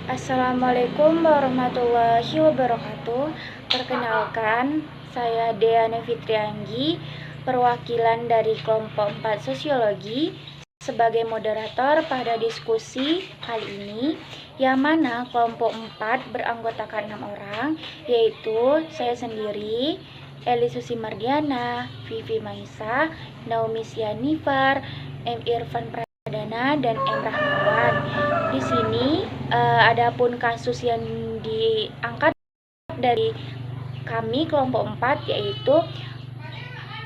Assalamualaikum warahmatullahi wabarakatuh. Perkenalkan, saya Deane Fitrianggi, perwakilan dari kelompok 4 Sosiologi sebagai moderator pada diskusi kali ini, yang mana kelompok 4 beranggotakan 6 orang, yaitu saya sendiri, Eli Susi Mardiana, Vivi Maisa, Naomi Sianifar, M. Irfan Pradana, dan M. Rahmawan. Di sini adapun kasus yang diangkat dari kami kelompok 4 yaitu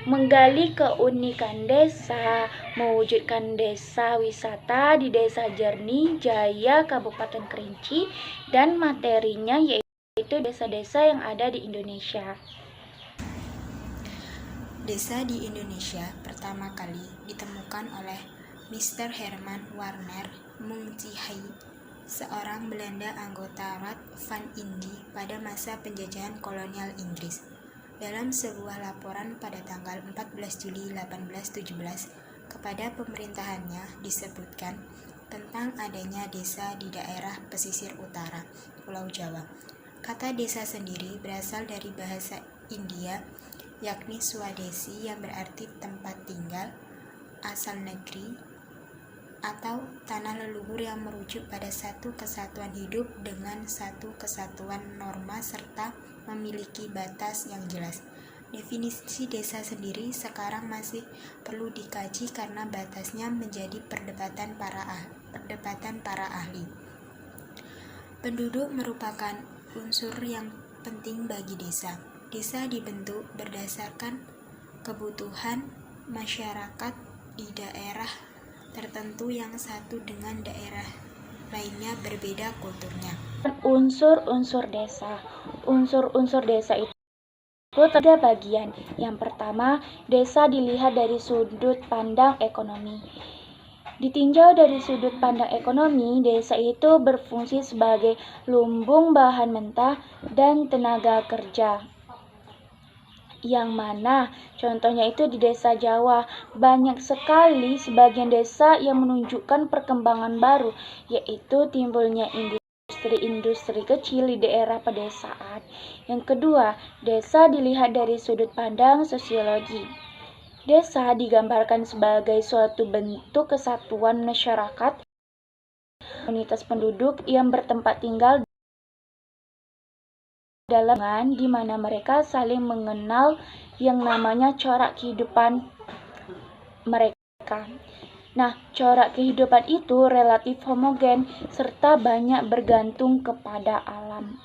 menggali keunikan desa, mewujudkan desa wisata di Desa Jernih Jaya, Kabupaten Kerinci, dan materinya yaitu desa-desa yang ada di Indonesia. Desa di Indonesia pertama kali ditemukan oleh Mr. Herman Warner Munzihai, seorang Belanda anggota Raad van Indië pada masa penjajahan kolonial Inggris. Dalam sebuah laporan pada tanggal 14 Juli 1817 kepada pemerintahannya disebutkan tentang adanya desa di daerah pesisir utara Pulau Jawa. Kata desa sendiri berasal dari bahasa India, yakni Swadesi, yang berarti tempat tinggal, asal negeri, atau tanah leluhur, yang merujuk pada satu kesatuan hidup dengan satu kesatuan norma serta memiliki batas yang jelas. Definisi desa sendiri sekarang masih perlu dikaji karena batasnya menjadi perdebatan para ahli. Penduduk merupakan unsur yang penting bagi desa. Desa dibentuk berdasarkan kebutuhan masyarakat di daerah tertentu yang satu dengan daerah lainnya berbeda kulturnya. Unsur-unsur desa. Unsur-unsur desa itu tiga bagian. Yang pertama, desa dilihat dari sudut pandang ekonomi. Ditinjau dari sudut pandang ekonomi, desa itu berfungsi sebagai lumbung bahan mentah dan tenaga kerja. Yang mana contohnya itu di desa Jawa, banyak sekali sebagian desa yang menunjukkan perkembangan baru, yaitu timbulnya industri kecil di daerah pedesaan. Yang kedua, desa dilihat dari sudut pandang sosiologi. Desa digambarkan sebagai suatu bentuk kesatuan masyarakat, komunitas penduduk yang bertempat tinggal dalam di mana mereka saling mengenal yang namanya corak kehidupan mereka. Nah, corak kehidupan itu relatif homogen serta banyak bergantung kepada alam.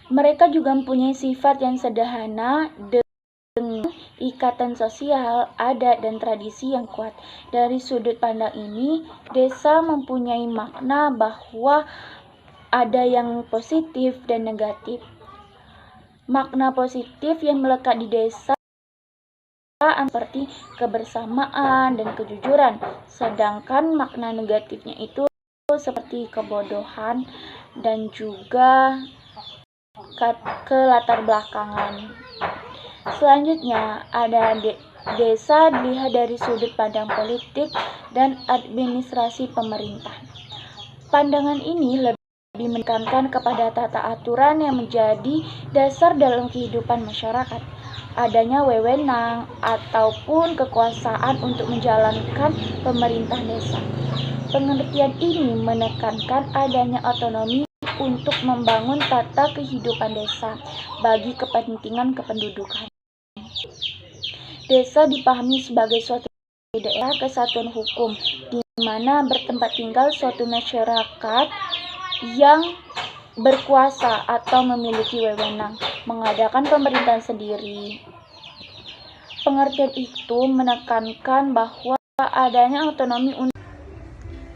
Mereka juga mempunyai sifat yang sederhana dengan ikatan sosial, adat, dan tradisi yang kuat. Dari sudut pandang ini, desa mempunyai makna bahwa ada yang positif dan negatif. Makna positif yang melekat di desa seperti kebersamaan dan kejujuran, sedangkan makna negatifnya itu seperti kebodohan dan juga kelatar belakangan. Selanjutnya ada desa dilihat dari sudut pandang politik dan administrasi pemerintah. Pandangan ini lebih menekankan kepada tata aturan yang menjadi dasar dalam kehidupan masyarakat. Adanya wewenang ataupun kekuasaan untuk menjalankan pemerintah desa. Pengertian ini menekankan adanya otonomi untuk membangun tata kehidupan desa bagi kepentingan kependudukan. Desa dipahami sebagai suatu daerah kesatuan hukum di mana bertempat tinggal suatu masyarakat yang berkuasa atau memiliki wewenang mengadakan pemerintahan sendiri. Pengertian itu menekankan bahwa adanya otonomi untuk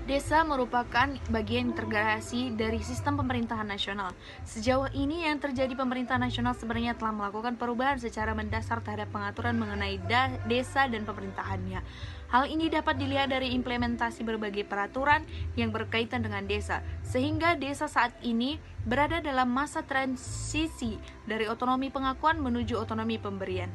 desa merupakan bagian integrasi dari sistem pemerintahan nasional. Sejauh ini yang terjadi pemerintahan nasional sebenarnya telah melakukan perubahan secara mendasar terhadap pengaturan mengenai desa dan pemerintahannya. Hal ini dapat dilihat dari implementasi berbagai peraturan yang berkaitan dengan desa, sehingga desa saat ini berada dalam masa transisi dari otonomi pengakuan menuju otonomi pemberian.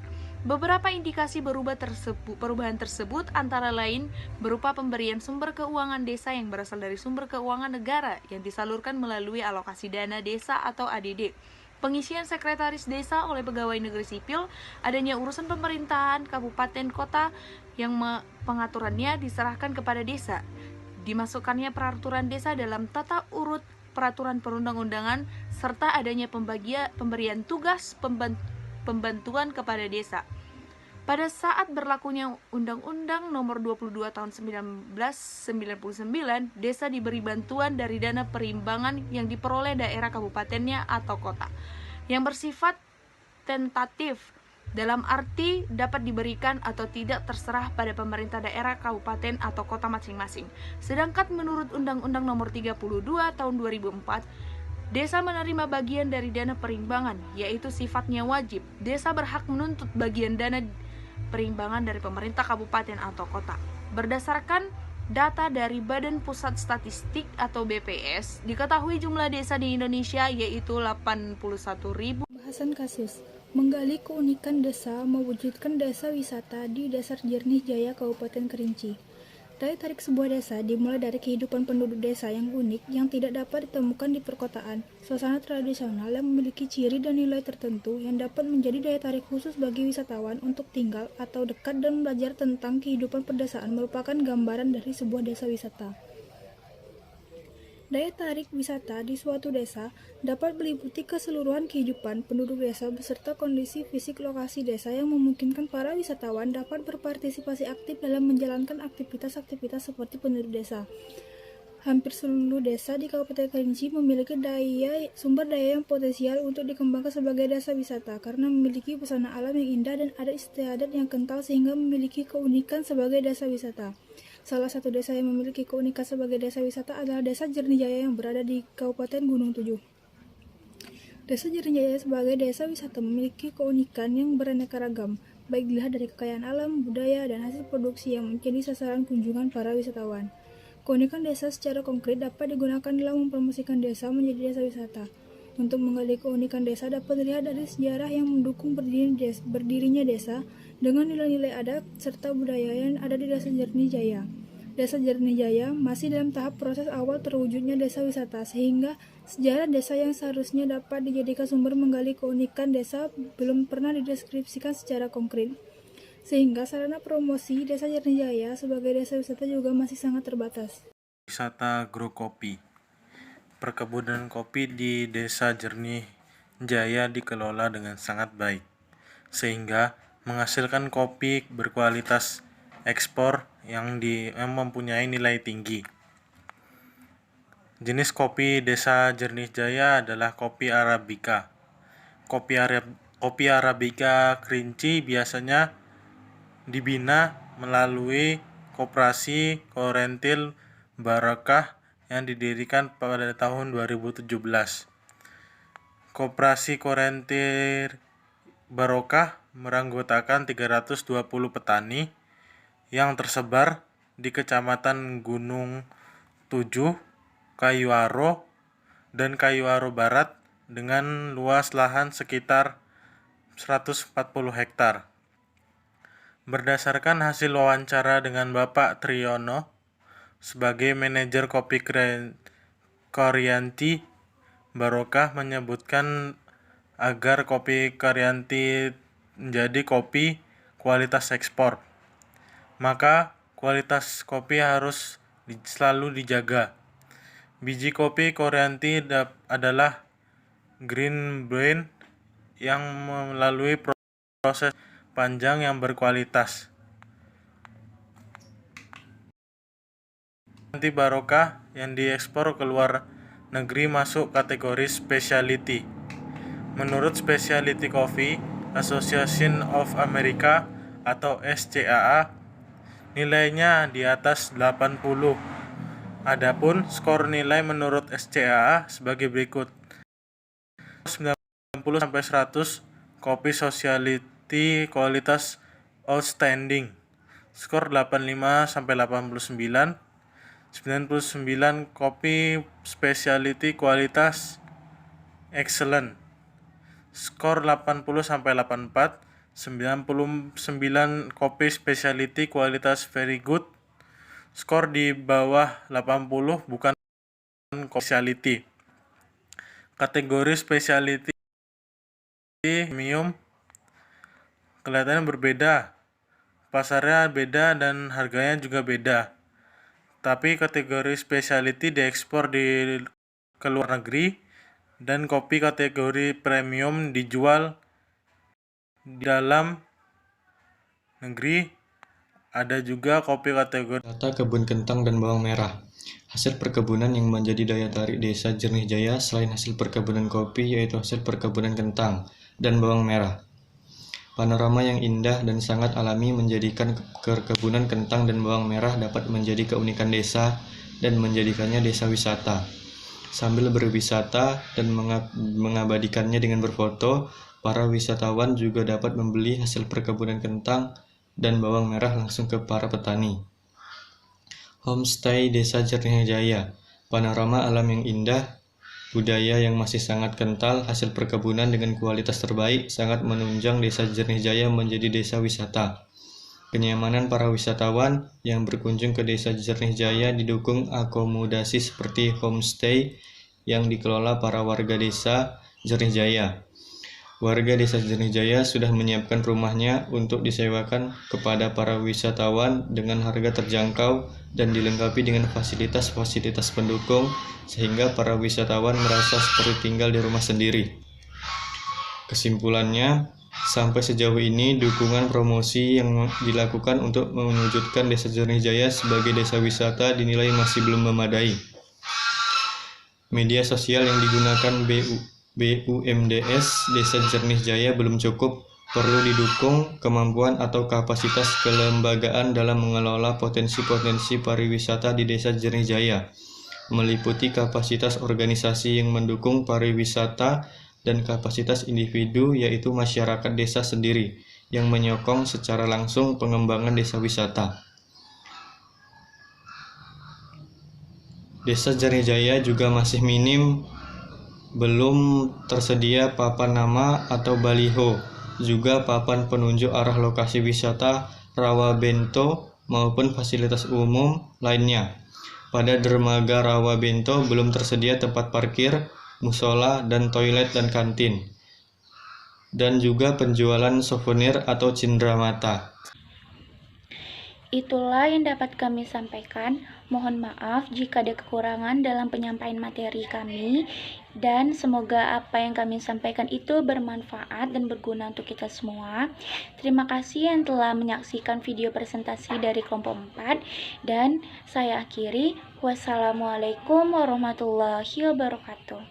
Beberapa indikasi perubahan tersebut antara lain berupa pemberian sumber keuangan desa yang berasal dari sumber keuangan negara yang disalurkan melalui alokasi dana desa atau ADD, pengisian sekretaris desa oleh pegawai negeri sipil, adanya urusan pemerintahan kabupaten kota yang pengaturannya diserahkan kepada desa, dimasukkannya peraturan desa dalam tata urut peraturan perundang-undangan, serta adanya pemberian tugas pembantuan kepada desa. Pada saat berlakunya Undang-Undang Nomor 22 Tahun 1999, desa diberi bantuan dari dana perimbangan yang diperoleh daerah kabupatennya atau kota, yang bersifat tentatif, dalam arti dapat diberikan atau tidak terserah pada pemerintah daerah, kabupaten, atau kota masing-masing. Sedangkan menurut Undang-Undang Nomor 32 Tahun 2004, desa menerima bagian dari dana perimbangan, yaitu sifatnya wajib. Desa berhak menuntut bagian dana perimbangan dari pemerintah kabupaten atau kota. Berdasarkan data dari Badan Pusat Statistik atau BPS, diketahui jumlah desa di Indonesia yaitu 81.000. Bahasan kasus menggali keunikan desa mewujudkan desa wisata di Desa Jernih Jaya Kabupaten Kerinci. Daya tarik sebuah desa dimulai dari kehidupan penduduk desa yang unik yang tidak dapat ditemukan di perkotaan, suasana tradisional yang memiliki ciri dan nilai tertentu yang dapat menjadi daya tarik khusus bagi wisatawan untuk tinggal atau dekat dan belajar tentang kehidupan pedesaan merupakan gambaran dari sebuah desa wisata. Daya tarik wisata di suatu desa dapat meliputi keseluruhan kehidupan penduduk desa beserta kondisi fisik lokasi desa yang memungkinkan para wisatawan dapat berpartisipasi aktif dalam menjalankan aktivitas-aktivitas seperti penduduk desa. Hampir seluruh desa di Kabupaten Kerinci memiliki sumber daya yang potensial untuk dikembangkan sebagai desa wisata karena memiliki pesona alam yang indah dan ada istiadat yang kental sehingga memiliki keunikan sebagai desa wisata. Salah satu desa yang memiliki keunikan sebagai desa wisata adalah Desa Jernih Jaya yang berada di Kabupaten Gunung Tujuh. Desa Jernih Jaya sebagai desa wisata memiliki keunikan yang beraneka ragam, baik dilihat dari kekayaan alam, budaya, dan hasil produksi yang menjadi sasaran kunjungan para wisatawan. Keunikan desa secara konkret dapat digunakan dalam mempromosikan desa menjadi desa wisata. Untuk menggali keunikan desa dapat dilihat dari sejarah yang mendukung berdirinya desa dengan nilai-nilai adat serta budaya yang ada di Desa Jernih Jaya. Desa Jernih Jaya masih dalam tahap proses awal terwujudnya desa wisata, sehingga sejarah desa yang seharusnya dapat dijadikan sumber menggali keunikan desa belum pernah dideskripsikan secara konkret. Sehingga sarana promosi Desa Jernih Jaya sebagai desa wisata juga masih sangat terbatas. Wisata agrokopi. Perkebunan kopi di Desa Jernih Jaya dikelola dengan sangat baik, sehingga menghasilkan kopi berkualitas ekspor yang mempunyai nilai tinggi. Jenis kopi Desa Jernih Jaya adalah kopi Arabica. Kopi Arabica Kerinci biasanya dibina melalui Koperasi Korentil Barokah yang didirikan pada tahun 2017. Koperasi Korentil Barokah meranggotakan 320 petani yang tersebar di Kecamatan Gunung Tujuh, Kayuaro, dan Kayuaro Barat dengan luas lahan sekitar 140 hektar. Berdasarkan hasil wawancara dengan Bapak Triyono sebagai manajer kopi Koryanti, Barokah menyebutkan agar kopi Koryanti menjadi kopi kualitas ekspor, maka kualitas kopi harus selalu dijaga. Biji kopi Koryanti adalah green blend yang melalui proses panjang yang berkualitas. Koryanti Barokah yang diekspor ke luar negeri masuk kategori specialty. Menurut Specialty Coffee Association of America atau SCAA, nilainya di atas 80. Adapun skor nilai menurut SCAA sebagai berikut. 90-100 kopi Specialty kualitas outstanding. Skor 85-89. 99 kopi Specialty kualitas excellent. Skor 80-84. 99 kopi specialty kualitas very good. Skor di bawah 80 bukan kopi specialty. Kategori specialty premium kelihatannya berbeda. Pasarnya beda dan harganya juga beda. Tapi kategori specialty diekspor ke luar negeri dan kopi kategori premium dijual di dalam negeri. Ada juga kopi kategori Wisata kebun kentang dan bawang merah. Hasil perkebunan yang menjadi daya tarik Desa Jernih Jaya selain hasil perkebunan kopi yaitu hasil perkebunan kentang dan bawang merah. Panorama yang indah dan sangat alami menjadikan perkebunan kentang dan bawang merah dapat menjadi keunikan desa dan menjadikannya desa wisata. Sambil berwisata dan mengabadikannya dengan berfoto, para wisatawan juga dapat membeli hasil perkebunan kentang dan bawang merah langsung ke para petani. Homestay Desa Jernih Jaya. Panorama alam yang indah, budaya yang masih sangat kental, hasil perkebunan dengan kualitas terbaik sangat menunjang Desa Jernih Jaya menjadi desa wisata. Kenyamanan para wisatawan yang berkunjung ke Desa Jernih Jaya didukung akomodasi seperti homestay yang dikelola para warga Desa Jernih Jaya. Warga Desa Jernih Jaya sudah menyiapkan rumahnya untuk disewakan kepada para wisatawan dengan harga terjangkau dan dilengkapi dengan fasilitas-fasilitas pendukung sehingga para wisatawan merasa seperti tinggal di rumah sendiri. Kesimpulannya, sampai sejauh ini dukungan promosi yang dilakukan untuk mewujudkan Desa Jernih Jaya sebagai desa wisata dinilai masih belum memadai. Media sosial yang digunakan BUMDes Desa Jernih Jaya belum cukup, perlu didukung kemampuan atau kapasitas kelembagaan dalam mengelola potensi-potensi pariwisata di Desa Jernih Jaya, meliputi kapasitas organisasi yang mendukung pariwisata dan kapasitas individu yaitu masyarakat desa sendiri yang menyokong secara langsung pengembangan desa wisata. Desa Jernih Jaya juga masih minim, belum tersedia papan nama atau baliho, juga papan penunjuk arah lokasi wisata, rawa bento, maupun fasilitas umum lainnya. Pada dermaga rawa bento belum tersedia tempat parkir, musola, dan toilet dan kantin. Dan juga penjualan souvenir atau cindramata. Itulah yang dapat kami sampaikan. Mohon maaf jika ada kekurangan dalam penyampaian materi kami, dan semoga apa yang kami sampaikan itu bermanfaat dan berguna untuk kita semua. Terima kasih yang telah menyaksikan video presentasi dari kelompok 4, dan saya akhiri. Wassalamualaikum warahmatullahi wabarakatuh.